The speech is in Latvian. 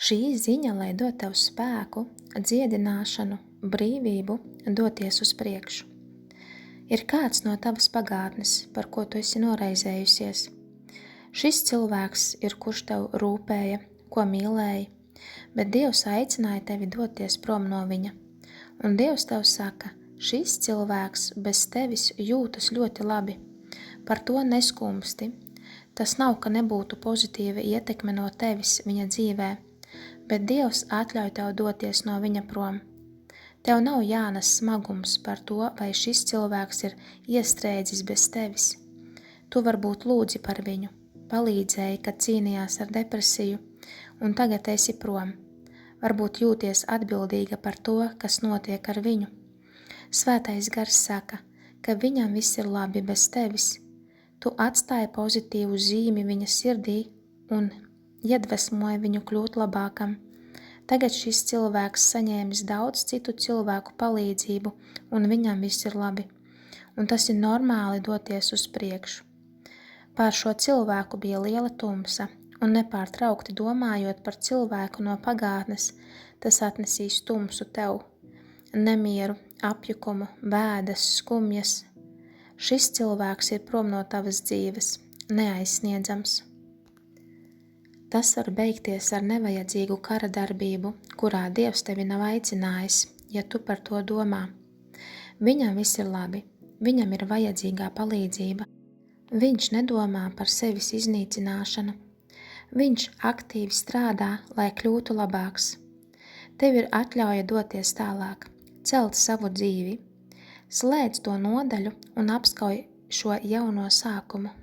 Šī ziņa, lai dod tev spēku, dziedināšanu, brīvību, doties uz priekšu. Ir kāds no tavas pagātnes, par ko tu esi noraizējusies. Šis cilvēks ir, kurš tev rūpēja, ko mīlēja, bet Dievs aicināja tevi doties prom no viņa. Un Dievs tev saka, šis cilvēks bez tevis jūtas ļoti labi. Par to neskumsti. Tas nav, ka nebūtu pozitīva ietekme no tevis viņa dzīvē, bet Dievs atļauj tev doties no viņa prom. Tev nav jānes smagums par to, vai šis cilvēks ir iestrēdzis bez tevis. Tu varbūt lūdzi par viņu, palīdzēji, kad cīnījās ar depresiju, un tagad esi prom. Varbūt jūties atbildīga par to, kas notiek ar viņu. Svētais gars saka, ka viņam viss ir labi bez tevis. Tu atstāji pozitīvu zīmi viņa sirdī un iedvesmoji viņu kļūt labākam. Tagad šis cilvēks saņēmis daudz citu cilvēku palīdzību, un viņam viss ir labi. Un tas ir normāli doties uz priekšu. Pār šo cilvēku bija liela tumsa, un nepārtraukti domājot par cilvēku no pagātnes, tas atnesīs tumsu tev, nemieru, apjukumu, bēdas, skumjas. Šis cilvēks ir prom no tavas dzīves, neaizsniedzams. Tas var beigties ar nevajadzīgu kara darbību, kurā Dievs tevi nav aicinājis, ja tu par to domā. Viņam viss ir labi, viņam ir vajadzīgā palīdzība. Viņš nedomā par sevis iznīcināšanu. Viņš aktīvi strādā, lai kļūtu labāks. Tev ir atļauja doties tālāk, celt savu dzīvi. Slēdz to nodaļu un apskauj šo jauno sākumu.